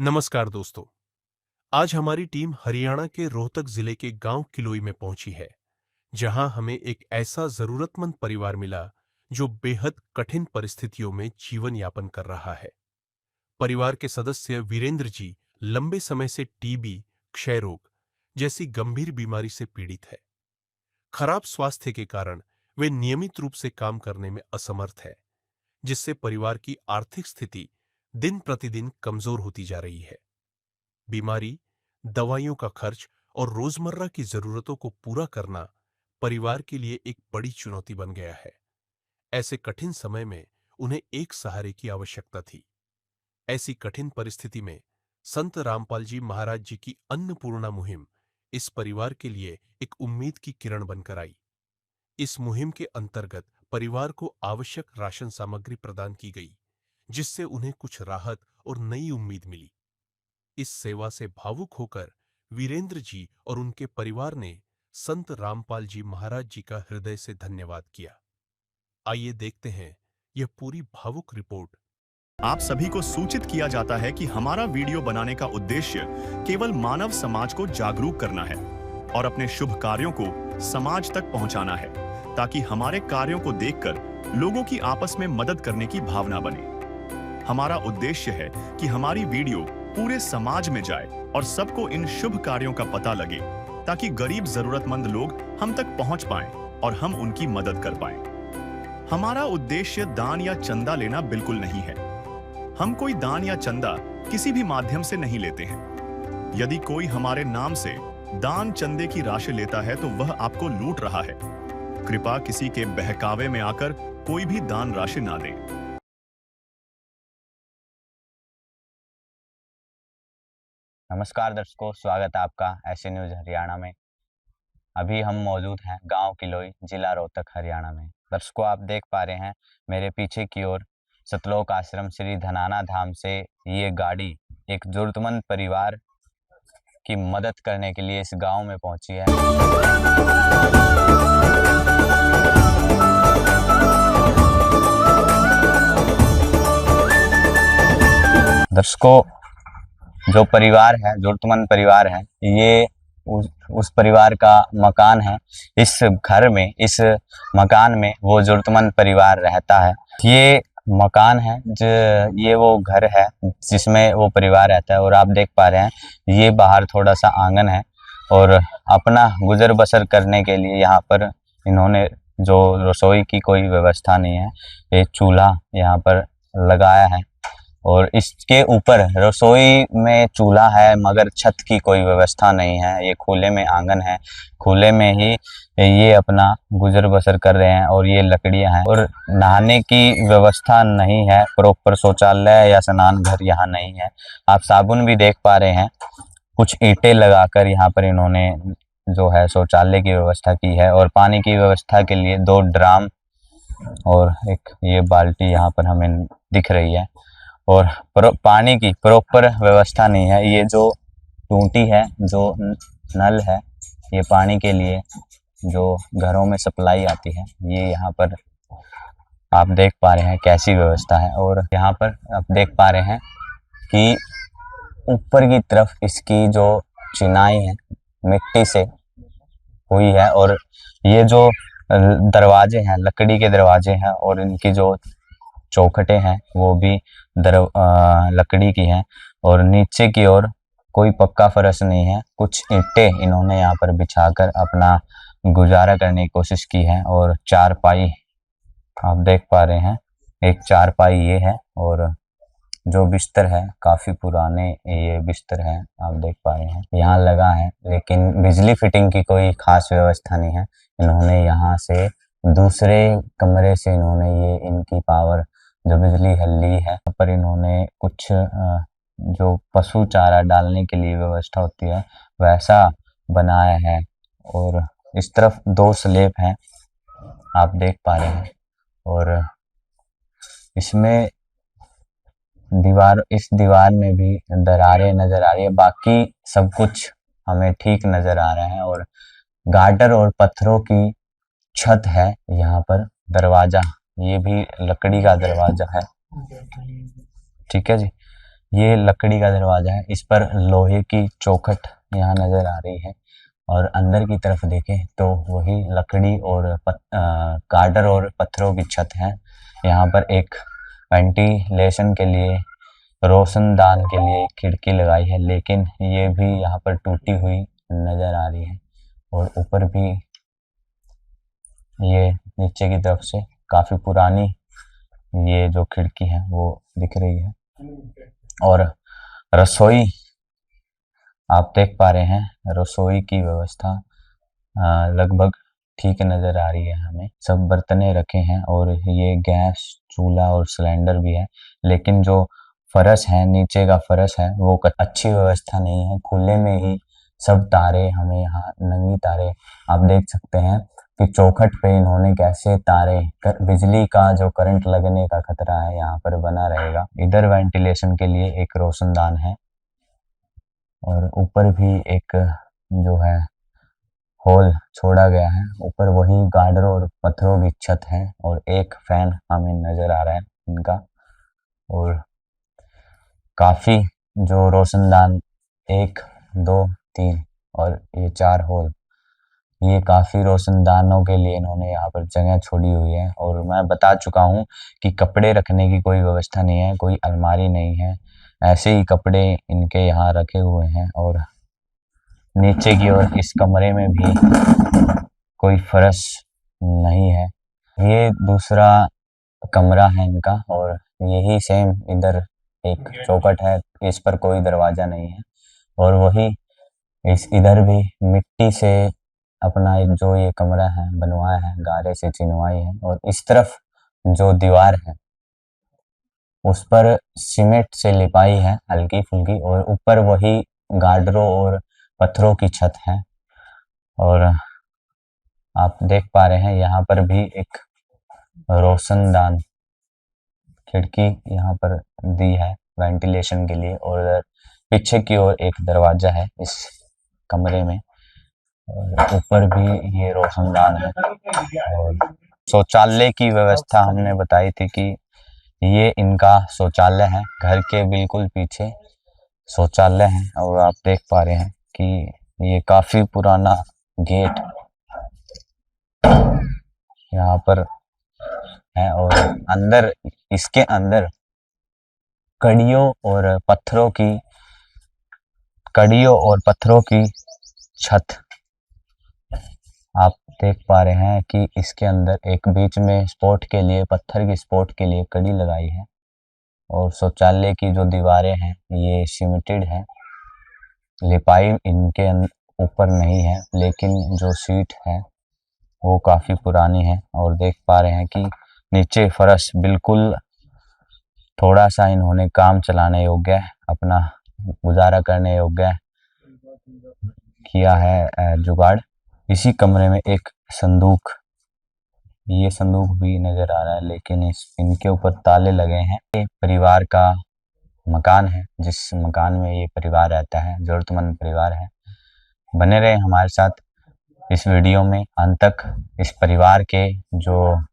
नमस्कार दोस्तों। आज हमारी टीम हरियाणा के रोहतक जिले के गांव किलोई में पहुंची है, जहां हमें एक ऐसा जरूरतमंद परिवार मिला जो बेहद कठिन परिस्थितियों में जीवन यापन कर रहा है। परिवार के सदस्य वीरेंद्र जी लंबे समय से टीबी, क्षय रोग जैसी गंभीर बीमारी से पीड़ित है। खराब स्वास्थ्य के कारण वे नियमित रूप से काम करने में असमर्थ है, जिससे परिवार की आर्थिक स्थिति दिन प्रतिदिन कमजोर होती जा रही है। बीमारी, दवाइयों का खर्च और रोजमर्रा की जरूरतों को पूरा करना परिवार के लिए एक बड़ी चुनौती बन गया है। ऐसे कठिन समय में उन्हें एक सहारे की आवश्यकता थी। ऐसी कठिन परिस्थिति में संत रामपाल जी महाराज जी की अन्नपूर्णा मुहिम इस परिवार के लिए एक उम्मीद की किरण बनकर आई। इस मुहिम के अंतर्गत परिवार को आवश्यक राशन सामग्री प्रदान की गई, जिससे उन्हें कुछ राहत और नई उम्मीद मिली। इस सेवा से भावुक होकर वीरेंद्र जी और उनके परिवार ने संत रामपाल जी महाराज जी का हृदय से धन्यवाद किया। आइए देखते हैं यह पूरी भावुक रिपोर्ट। आप सभी को सूचित किया जाता है कि हमारा वीडियो बनाने का उद्देश्य केवल मानव समाज को जागरूक करना है और अपने शुभ कार्यों को समाज तक पहुंचाना है, ताकि हमारे कार्यों को देखकर लोगों की आपस में मदद करने की भावना बने। हमारा उद्देश्य है कि हमारी वीडियो पूरे समाज में जाए और सबको इन शुभ कार्यों का पता लगे, ताकि गरीब जरूरतमंद लोग हम तक पहुंच पाएं और हम उनकी मदद कर पाएं। हमारा उद्देश्य दान या चंदा लेना बिल्कुल नहीं है। हम कोई दान या चंदा किसी भी माध्यम से नहीं लेते हैं। यदि कोई हमारे नाम से दान चंदे की राशि लेता है तो वह आपको लूट रहा है। कृपया किसी के बहकावे में आकर कोई भी दान राशि ना दें। नमस्कार दर्शकों, स्वागत है आपका ऐसे न्यूज हरियाणा में। अभी हम मौजूद हैं गांव किलोई, जिला रोहतक, हरियाणा में। दर्शकों, आप देख पा रहे हैं मेरे पीछे की ओर सतलोक आश्रम श्री धनाना धाम से ये गाड़ी एक जरूरतमंद परिवार की मदद करने के लिए इस गांव में पहुंची है। दर्शकों, जो परिवार है, जरूरतमंद परिवार है, ये उस परिवार का मकान है। इस घर में, इस मकान में वो जरूरतमंद परिवार रहता है। ये मकान है, ये वो घर है जिसमें वो परिवार रहता है। और आप देख पा रहे हैं ये बाहर थोड़ा सा आंगन है और अपना गुजर बसर करने के लिए यहाँ पर इन्होंने जो रसोई की कोई व्यवस्था नहीं है, एक चूल्हा यहाँ पर लगाया है। और इसके ऊपर रसोई में चूल्हा है मगर छत की कोई व्यवस्था नहीं है। ये खुले में आंगन है, खुले में ही ये अपना गुजर बसर कर रहे हैं। और ये लकड़ियां हैं और नहाने की व्यवस्था नहीं है, प्रॉपर शौचालय या स्नान घर यहाँ नहीं है। आप साबुन भी देख पा रहे हैं। कुछ ईंटें लगाकर यहाँ पर इन्होंने जो है शौचालय की व्यवस्था की है। और पानी की व्यवस्था के लिए 2 ड्राम और एक ये बाल्टी यहाँ पर हमें दिख रही है। और पानी की प्रॉपर व्यवस्था नहीं है। ये जो टूटी है, जो नल है, ये पानी के लिए जो घरों में सप्लाई आती है, ये यहाँ पर आप देख पा रहे हैं कैसी व्यवस्था है। और यहाँ पर आप देख पा रहे हैं कि ऊपर की तरफ इसकी जो चिनाई है मिट्टी से हुई है। और ये जो दरवाजे हैं, लकड़ी के दरवाजे हैं और इनकी जो चौखटें हैं वो भी लकड़ी की हैं। और नीचे की ओर कोई पक्का फर्श नहीं है। कुछ ईंटें इन्होंने यहाँ पर बिछाकर अपना गुजारा करने की कोशिश की है। और चारपाई आप देख पा रहे हैं, एक चारपाई ये है। और जो बिस्तर है, काफी पुराने ये बिस्तर है, आप देख पा रहे हैं यहाँ लगा है। लेकिन बिजली फिटिंग की कोई खास व्यवस्था नहीं है। इन्होंने यहाँ से दूसरे कमरे से इन्होंने ये इनकी पावर जो बिजली है ली है। पर इन्होंने कुछ जो पशु चारा डालने के लिए व्यवस्था होती है वैसा बनाया है। और इस तरफ 2 स्लैब हैं, आप देख पा रहे हैं। और इसमें इस दीवार में भी दरारें नजर आ रही है। बाकी सब कुछ हमें ठीक नजर आ रहा है। और गार्डर और पत्थरों की छत है यहाँ पर। दरवाजा ये भी लकड़ी का दरवाजा है, ठीक है जी। ये लकड़ी का दरवाजा है, इस पर लोहे की चौखट यहाँ नजर आ रही है। और अंदर की तरफ देखें तो वही लकड़ी और गार्डर और पत्थरों की छत है। यहाँ पर एक वेंटिलेशन के लिए, रोशनदान के लिए खिड़की लगाई है, लेकिन ये भी यहाँ पर टूटी हुई नजर आ रही है। और ऊपर भी ये नीचे की तरफ से काफी पुरानी ये जो खिड़की है वो दिख रही है। और रसोई आप देख पा रहे हैं, रसोई की व्यवस्था लगभग ठीक नजर आ रही है हमें। सब बर्तने रखे हैं और ये गैस चूल्हा और सिलेंडर भी है, लेकिन जो फर्श है, नीचे का फर्श है, वो अच्छी व्यवस्था नहीं है। खुले में ही सब तारे हमें यहाँ, नंगी तारे आप देख सकते हैं कि चौखट पे इन्होंने कैसे तारे, बिजली का जो करंट लगने का खतरा है यहाँ पर बना रहेगा। इधर वेंटिलेशन के लिए एक रोशनदान है और ऊपर भी एक जो है होल छोड़ा गया है। ऊपर वही गार्डर और पत्थरों की छत है और एक फैन हमें नजर आ रहा है इनका। और काफी जो रोशनदान 1 2 3 और ये 4 होल, ये काफी रोशनदानों के लिए इन्होंने यहाँ पर जगह छोड़ी हुई है। और मैं बता चुका हूँ कि कपड़े रखने की कोई व्यवस्था नहीं है, कोई अलमारी नहीं है, ऐसे ही कपड़े इनके यहाँ रखे हुए हैं। और नीचे की ओर इस कमरे में भी कोई फर्श नहीं है। ये दूसरा कमरा है इनका और यही सेम इधर एक चौखट है, इस पर कोई दरवाजा नहीं है। और वही इस इधर भी मिट्टी से अपना एक जो ये कमरा है बनवाया है, गारे से चिनवाई है। और इस तरफ जो दीवार है उस पर सीमेंट से लिपाई है हल्की फुल्की, और ऊपर वही गार्डरों और पत्थरों की छत है। और आप देख पा रहे हैं यहाँ पर भी एक रोशनदान खिड़की यहाँ पर दी है वेंटिलेशन के लिए। और पीछे की ओर एक दरवाजा है इस कमरे में, और ऊपर भी ये रोशनदान है। और शौचालय की व्यवस्था हमने बताई थी कि ये इनका शौचालय है, घर के बिल्कुल पीछे शौचालय है। और आप देख पा रहे हैं कि ये काफी पुराना गेट यहाँ पर है। और अंदर, इसके अंदर कड़ियों और पत्थरों की छत आप देख पा रहे हैं कि इसके अंदर एक बीच में स्पोर्ट के लिए, पत्थर की स्पोर्ट के लिए कड़ी लगाई है। और शौचालय की जो दीवारें हैं ये सीमेंटेड है, लिपाई इनके ऊपर नहीं है, लेकिन जो सीट है वो काफी पुरानी है। और देख पा रहे हैं कि नीचे फर्श बिल्कुल थोड़ा सा इन्होंने काम चलाने योग्य, अपना गुजारा करने योग्य किया है जुगाड़। इसी कमरे में एक संदूक, ये संदूक भी नजर आ रहा है, लेकिन इनके ऊपर ताले लगे हैं। ये परिवार का मकान है, जिस मकान में ये परिवार रहता है, जरूरतमंद परिवार है। बने रहे हमारे साथ इस वीडियो में अंत तक। इस परिवार के जो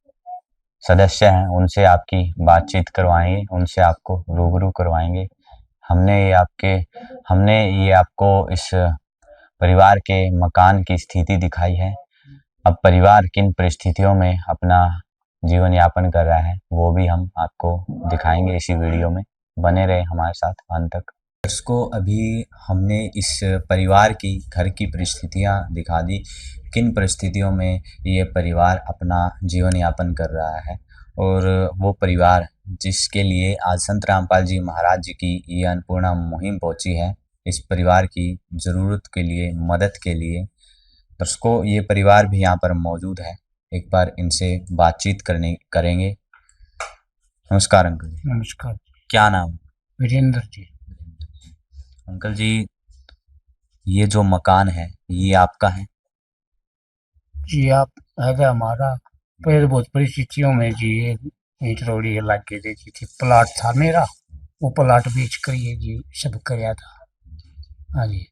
सदस्य हैं उनसे आपकी बातचीत करवाएंगे, उनसे आपको रूबरू करवाएंगे। हमने ये आपको इस परिवार के मकान की स्थिति दिखाई है। अब परिवार किन परिस्थितियों में अपना जीवन यापन कर रहा है वो भी हम आपको दिखाएंगे इसी वीडियो में। बने रहे हमारे साथ अंत तक। दर्शकों, अभी हमने इस परिवार की घर की परिस्थितियां दिखा दी, किन परिस्थितियों में ये परिवार अपना जीवन यापन कर रहा है। और वो परिवार जिसके लिए आज संत रामपाल जी महाराज जी की ये अन्नपूर्णा मुहिम पहुंची है, इस परिवार की ज़रूरत के लिए, मदद के लिए। दर्शकों, ये परिवार भी यहाँ पर मौजूद है, एक बार इनसे बातचीत करेंगे। नमस्कार अंकल जी। नमस्कार। क्या नाम? वीरेंद्र जी। अंकल जी, ये जो मकान है ये आपका है? जी आप है हमारा। पहले बहुत परिस्थितियों में जी ये ईंट रोड़ी लग के देती थी। प्लाट था मेरा, वो प्लाट बेच कर ये जी सब कराया था। हाँ जी।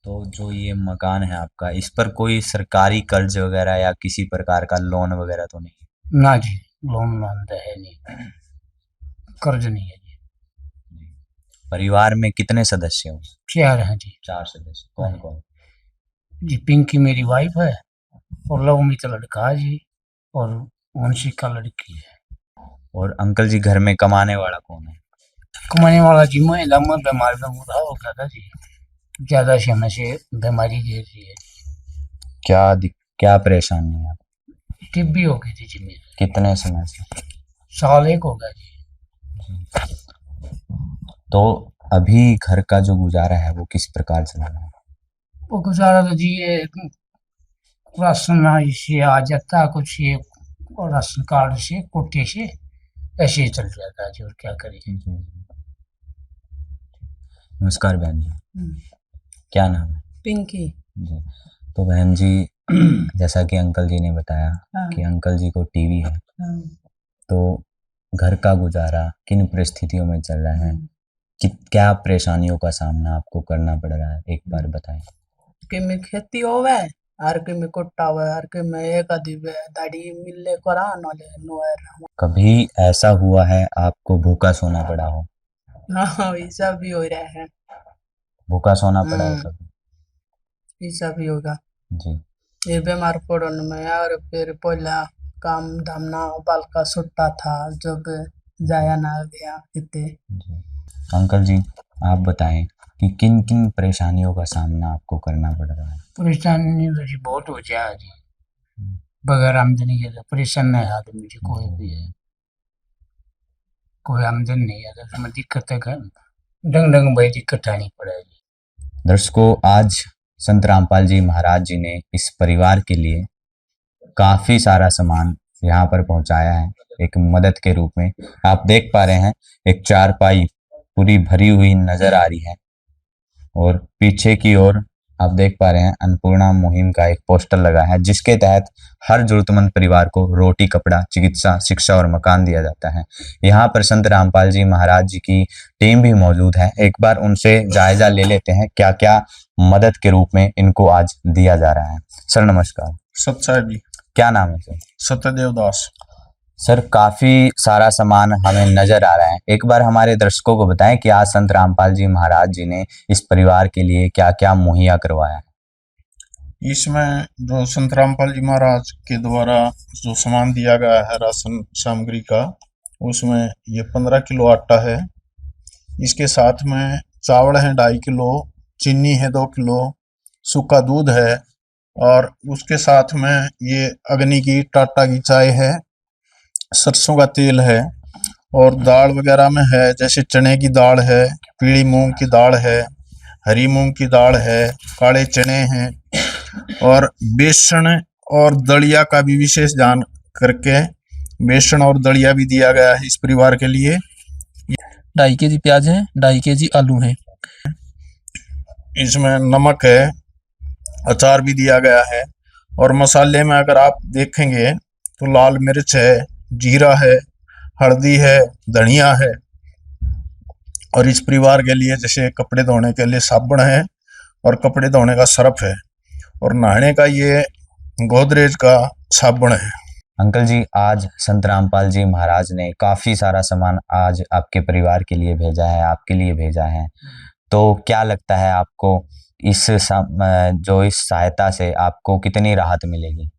तो जो ये मकान है आपका, इस पर कोई सरकारी कर्ज वगैरह या किसी प्रकार का लोन वगैरह तो नहीं? ना जी, लोन है नहीं, कर्ज नहीं है जी। परिवार में कितने सदस्य हो? 4 हैं जी। 4 सदस्य। कौन कौन? जी पिंकी मेरी वाइफ है और लवमित लड़का है जी और वंशिका लड़की है। और अंकल जी घर में कमाने वाला कौन है? कमाने वाला जी मैं लम्बा बीमार में बुरा हो गया था जी, ज्यादा समय से बीमारी घेर रही है। क्या परेशानी है? टीबी हो गई थी जी मेरे, कितने समय से? साल 1 हो गया जी। तो अभी घर का जो गुजारा है वो किस प्रकार चल रहा है? वो गुजारा तो जी ये राशन से आ जाता कुछ, ये और राशन कार्ड से कोटे से ऐसे ही चल जाता है जी, और क्या करिए। नमस्कार बहन जी, क्या नाम है? पिंकी। जी। तो बहन जी जैसा कि अंकल जी ने बताया हाँ। कि अंकल जी को टीबी है, हाँ। तो घर का गुजारा किन परिस्थितियों में चल रहा है, क्या परेशानियों का सामना आपको करना पड़ रहा है, एक बार बताएं। कि में खेती होवे हर के में कोटा होवे हर के में एक आधी दाढ़ी मिलले करा नले नोएर। कभी ऐसा हुआ है आपको भूखा सोना पड़ा हो? हाँ ऐसा भी हो रहा है। भूखा सोना पड़ा है कभी? ऐसा भी होगा जी। ये बीमार पड़ने में, और फिर पहला काम धाम ना बाल का सुट्टा था जब जाया ना गया कितने। जी। अंकल जी आप बताएं कि किन किन परेशानियों का सामना आपको करना पड़ रहा है? परेशानी तो जी बहुत हो जाए जी, बगैर आमदनी के तो परेशान नहीं है आदमी जी, कोई भी है, कोई आमदनी नहीं है तो उसमें दिक्कत है, डंग डंग भाई दिक्कत आनी पड़ेगी। दर्शकों आज संत रामपाल जी महाराज जी ने इस परिवार के लिए काफी सारा सामान यहाँ पर पहुंचाया है एक मदद के रूप में। आप देख पा रहे हैं एक चारपाई पूरी भरी हुई नजर आ रही है और पीछे की ओर आप देख पा रहे हैं अन्नपूर्णा मुहिम का एक पोस्टर लगा है जिसके तहत हर जरूरतमंद परिवार को रोटी, कपड़ा, चिकित्सा, शिक्षा और मकान दिया जाता है। यहाँ पर संत रामपाल जी महाराज जी की टीम भी मौजूद है। एक बार उनसे जायजा ले लेते हैं क्या क्या मदद के रूप में इनको आज दिया जा रहा है। सर नमस्कार। सत्साई जी। क्या नाम है सर? सत्यदेव दास। सर काफी सारा सामान हमें नजर आ रहा है, एक बार हमारे दर्शकों को बताएं कि आज संत रामपाल जी महाराज जी ने इस परिवार के लिए क्या क्या मुहैया करवाया है। इसमें जो संत रामपाल जी महाराज के द्वारा जो सामान दिया गया है राशन सामग्री का, उसमें ये 15 किलो आटा है, इसके साथ में चावल है 2.5 किलो, चीनी है 2 किलो, सूखा दूध है, और उसके साथ में ये अग्नि की टाटा की चाय है, सरसों का तेल है, और दाल वगैरह में है जैसे चने की दाल है, पीली मूंग की दाल है, हरी मूंग की दाल है, काले चने हैं, और बेसन और दलिया का भी विशेष ध्यान करके बेसन और दलिया भी दिया गया है इस परिवार के लिए। 2.5 केजी प्याज है, 2.5 केजी आलू है, इसमें नमक है, अचार भी दिया गया है, और मसाले में अगर आप देखेंगे तो लाल मिर्च है, जीरा है, हल्दी है, धनिया है, और इस परिवार के लिए जैसे कपड़े धोने के लिए साबुन है, और कपड़े धोने का सर्फ है, और नहाने का ये गोदरेज का साबुन है। अंकल जी आज संत रामपाल जी महाराज ने काफी सारा सामान आज आपके परिवार के लिए भेजा है, आपके लिए भेजा है, तो क्या लगता है आपको इस सहायता से आपको कितनी राहत मिलेगी?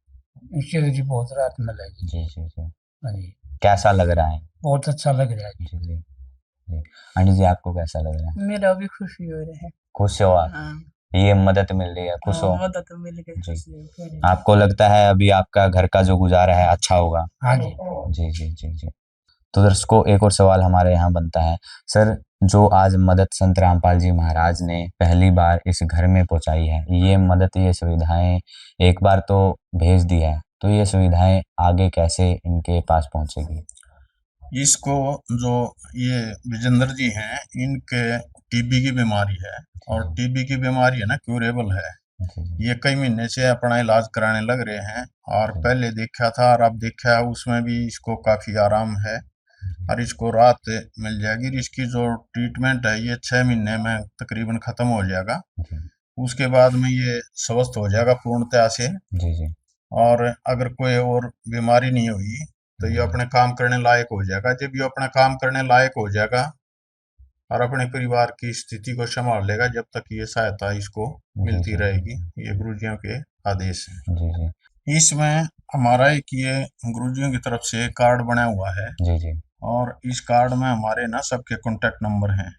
इससे तो जी बहुत राहत मिलेगी। जी जी जी। हाँ जी कैसा लग रहा है? बहुत अच्छा लग रहा है जी। जी जी जी। आंटी जी आपको कैसा लग रहा है? मेरा भी खुशी हो रहा है। खुश हो आप? हाँ। ये मदद मिल रही है, खुश हो? मदद तो मिल गई, जी। खुशी हो रही है। आपको लगता है अभी आपका घर का जो गुजारा है अच्छा होगा? हाँ जी। जी जी जी जी। तो दर्शकों एक और सवाल हमारे यहाँ बनता है, सर जो आज मदद संत रामपाल जी महाराज ने पहली बार इस घर में पहुंचाई है, ये मदद, ये सुविधाएं एक बार तो भेज दी है, तो ये सुविधाएं आगे कैसे इनके पास पहुंचेगी? इसको जो ये विजेंद्र जी हैं, इनके टीबी की बीमारी है, और टीबी की बीमारी है ना क्यूरेबल है। ये कई महीने से अपना इलाज कराने लग रहे हैं, और पहले देखा था और अब देखा है, उसमें भी इसको काफी आराम है और इसको राहत मिल जाएगी। इसकी जो ट्रीटमेंट है ये 6 महीने में तकरीबन खत्म हो जाएगा, उसके बाद में ये स्वस्थ हो जाएगा पूर्णतः से। जी जी। और अगर कोई और बीमारी नहीं हुई तो ये अपने काम करने लायक हो जाएगा। जब ये अपना काम करने लायक हो जाएगा और अपने परिवार की स्थिति को संभाल लेगा जब तक ये सहायता इसको मिलती रहेगी। ये गुरुजियों के आदेश हैं। जी जी इसमें हमारा एक ये गुरुजियों की तरफ से कार्ड बना हुआ है जी जी और इस कार्ड में हमारे ना सबके कॉन्टेक्ट नंबर हैं।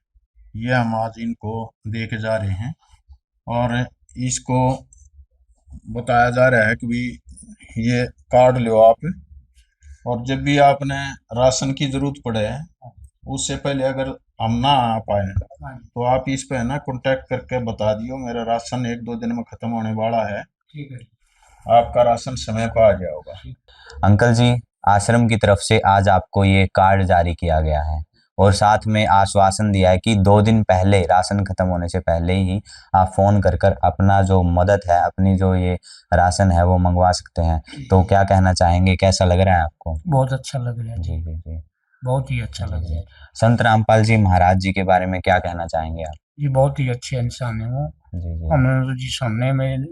ये हम आज इनको दे के जा रहे हैं और इसको बताया जा रहा है कि भी ये कार्ड लो आप, और जब भी आपने राशन की जरूरत पड़े उससे पहले अगर हम ना आ पाए तो आप इस पे ना कांटेक्ट करके बता दियो मेरा राशन 1-2 दिन में खत्म होने वाला है, ठीक है। आपका राशन समय पर आ जाएगा। अंकल जी, आश्रम की तरफ से आज आपको ये कार्ड जारी किया गया है और साथ में आश्वासन दिया है कि 2 दिन पहले, राशन खत्म होने से पहले ही आप फोन कर कर अपना जो मदद है, अपनी जो ये राशन है वो मंगवा सकते हैं। तो क्या कहना चाहेंगे, कैसा लग रहा है आपको? बहुत अच्छा लग रहा है जी जी, जी जी बहुत ही अच्छा लग रहा है संत रामपाल जी महाराज जी के बारे में क्या कहना चाहेंगे आप? जी। बहुत ही अच्छे इंसान है वो। जी जी हमने तो जी सामने में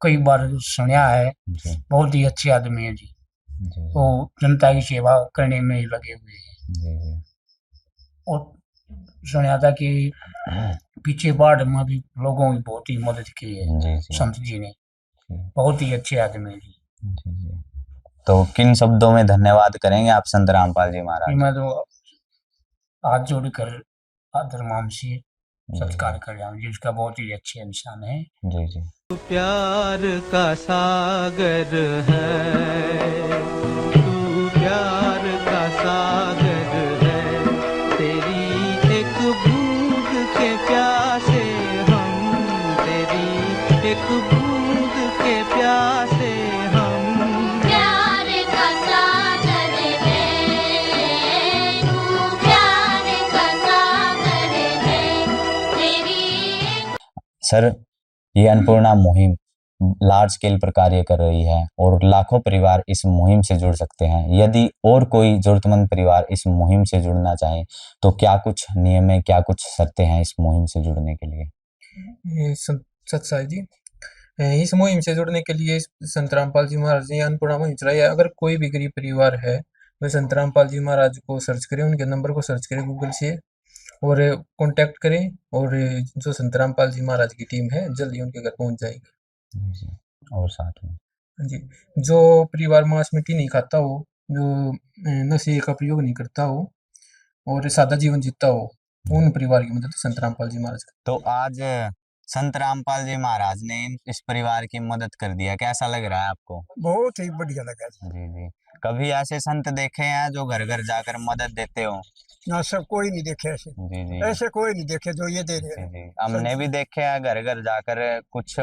कई बार सुना है, जी बहुत ही अच्छे आदमी है जी। जी वो जनता की सेवा करने में ही लगे हुए हैं जी जी और सुना था कि पीछे बाढ़ में भी लोगों की बहुत ही मदद की है जी जी संत जी ने। जी बहुत ही अच्छे आदमी है जी। जी जी। तो किन शब्दों में धन्यवाद करेंगे आप संत रामपाल जी महाराज? मैं तो हाथ जोड़कर आदर मान से सत्कार कर रहा हूँ जी। उसका बहुत ही अच्छे इंसान है जी जी प्यार का सागर है, तू प्यार का सागर है, तेरी एक बूंद के प्यासे हम, तेरी एक बूंद के प्यासे हम। प्यार का सागर है, तू प्यार का सागर है, तेरी। सर, ये अन्नपूर्णा मुहिम लार्ज स्केल पर कार्य कर रही है और लाखों परिवार इस मुहिम से जुड़ सकते हैं। यदि और कोई जरूरतमंद परिवार इस मुहिम से जुड़ना चाहे तो क्या कुछ नियम है, क्या कुछ शर्तें हैं इस मुहिम से जुड़ने के लिए? सत्साई जी, इस मुहिम से जुड़ने के लिए संत रामपाल जी महाराज ने अन्नपूर्णा मुहिम चलाई है। अगर कोई भी गरीब परिवार है वह संत रामपाल जी महाराज को सर्च करें, उनके नंबर को सर्च करें गूगल से और कांटेक्ट करें और जो संत रामपाल जी महाराज की टीम है जल्दी उनके घर पहुंच जाएगी। जी। और साथ में जी, जो परिवार मांस मिट्टी नहीं खाता हो, जो नशे का प्रयोग नहीं करता हो और सादा जीवन जीता हो, उन परिवार की मदद संत रामपाल जी महाराज का। तो आज संत रामपाल जी महाराज ने इस परिवार की मदद कर दिया, कैसा लग रहा है आपको? बहुत ही बढ़िया लगा जी जी। कभी ऐसे संत देखे हैं जो घर घर जाकर मदद देते हो? ना, सब कोई नहीं देखे ऐसे, जी जी ऐसे कोई नहीं देखे जो ये दे रहे जी हैं। जी। हमने भी देखे हैं घर घर जाकर कुछ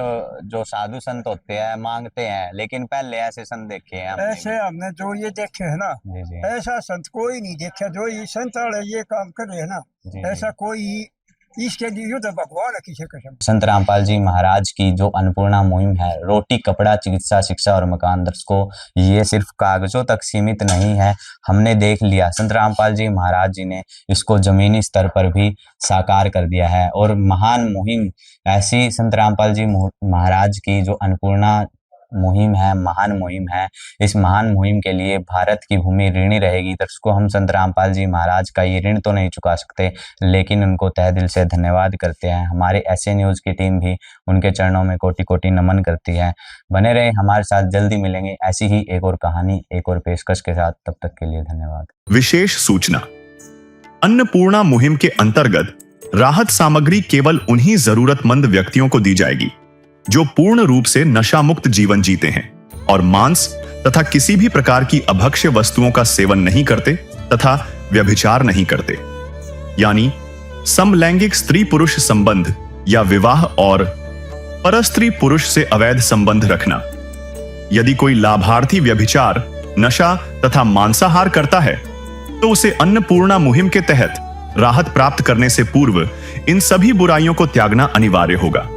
जो साधु संत होते हैं मांगते हैं, लेकिन पहले ऐसे संत देखे हैं हमने ऐसे भी। हमने जो ये देखे है ना, जी जी ऐसा संत कोई नहीं देखा जो ये संत वाले ये काम कर रहे हैं ना, जी ऐसा जी। कोई इसके लिए युद्ध भगवान है किसी कसम। संत रामपाल जी महाराज की जो अन्नपूर्णा मुहिम है, रोटी, कपड़ा, चिकित्सा, शिक्षा और मकान, दर्शकों ये सिर्फ कागजों तक सीमित नहीं है। हमने देख लिया संत रामपाल जी महाराज जी ने इसको जमीनी स्तर पर भी साकार कर दिया है और महान मुहिम ऐसी संत रामपाल जी महाराज की जो अन्नपूर्णा मुहिम है, महान मुहिम है। इस महान मुहिम के लिए भारत की भूमि ऋणी रहेगी। दर्शकों, हम संत रामपाल जी महाराज का ये ऋण तो नहीं चुका सकते, लेकिन उनको तहे दिल से धन्यवाद करते हैं। हमारे ऐसे न्यूज़ की टीम भी उनके चरणों में कोटि कोटि नमन करती है। बने रहे हमारे साथ, जल्दी मिलेंगे ऐसी ही एक और कहानी, एक और पेशकश के साथ। तब तक के लिए धन्यवाद। विशेष सूचना, अन्नपूर्णा मुहिम के अंतर्गत राहत सामग्री केवल उन्हीं जरूरतमंद व्यक्तियों को दी जाएगी जो पूर्ण रूप से नशा मुक्त जीवन जीते हैं और मांस तथा किसी भी प्रकार की अभक्ष्य वस्तुओं का सेवन नहीं करते तथा व्यभिचार नहीं करते, यानी समलैंगिक स्त्री पुरुष संबंध या विवाह और परस्त्री पुरुष से अवैध संबंध रखना। यदि कोई लाभार्थी व्यभिचार, नशा तथा मांसाहार करता है तो उसे अन्नपूर्णा मुहिम के तहत राहत प्राप्त करने से पूर्व इन सभी बुराइयों को त्यागना अनिवार्य होगा।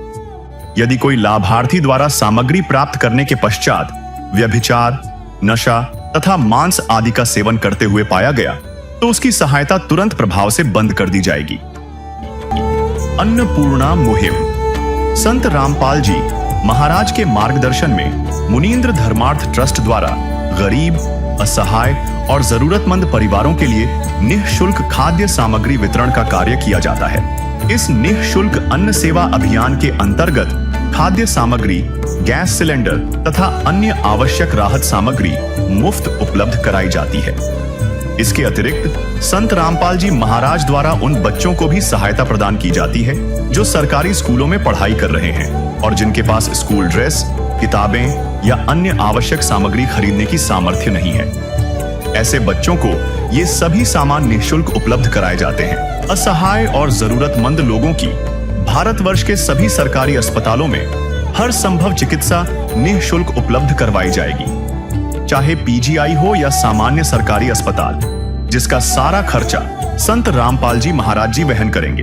यदि कोई लाभार्थी द्वारा सामग्री प्राप्त करने के पश्चात व्यभिचार, नशा तथा मांस आदि का सेवन करते हुए पाया गया तो उसकी सहायता तुरंत प्रभाव से बंद कर दी जाएगी। अन्नपूर्णा मुहिम संत रामपाल जी महाराज के मार्गदर्शन में मुनींद्र धर्मार्थ ट्रस्ट द्वारा गरीब, असहाय और जरूरतमंद परिवारों के लिए निःशुल्क खाद्य सामग्री वितरण का कार्य किया जाता है। इस निःशुल्क अन्न सेवा अभियान के अंतर्गत खाद्य सामग्री, गैस सिलेंडर तथा अन्य आवश्यक राहत सामग्री मुफ्त उपलब्ध कराई जाती है। इसके अतिरिक्त संत रामपाल जी महाराज द्वारा उन बच्चों को भी सहायता प्रदान की जाती है जो सरकारी स्कूलों में पढ़ाई कर रहे हैं और जिनके पास स्कूल ड्रेस, किताबें या अन्य आवश्यक सामग्री खरीदने की सामर्थ्य नहीं है। ऐसे बच्चों को ये सभी सामान निःशुल्क उपलब्ध कराए जाते हैं। असहाय और जरूरतमंद लोगों की भारतवर्ष के सभी सरकारी अस्पतालों में हर संभव चिकित्सा निःशुल्क उपलब्ध करवाई जाएगी, चाहे पीजीआई हो या सामान्य सरकारी अस्पताल, जिसका सारा खर्चा संत रामपाल जी महाराज जी वहन करेंगे।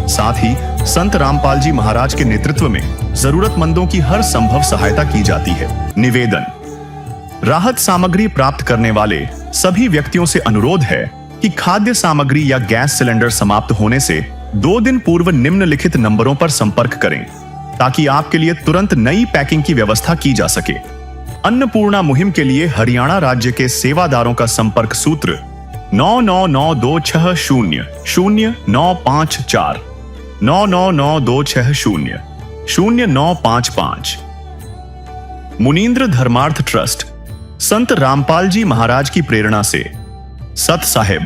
साथ ही संत रामपाल जी महाराज के नेतृत्व में जरूरतमंदों की हर संभव सहायता की जाती है। निवेदन: राहत सामग्री प्राप्त करने वाले सभी व्यक्तियों से अनुरोध है कि खाद्य सामग्री या गैस सिलेंडर समाप्त होने से 2 दिन पूर्व निम्नलिखित नंबरों पर संपर्क करें ताकि आपके लिए तुरंत नई पैकिंग की व्यवस्था की जा सके। अन्नपूर्णा मुहिम के लिए हरियाणा राज्य के सेवादारों का संपर्क सूत्र 9992600954 9992600955। मुनींद्र धर्मार्थ ट्रस्ट संत रामपाल जी महाराज की प्रेरणा से सत साहिब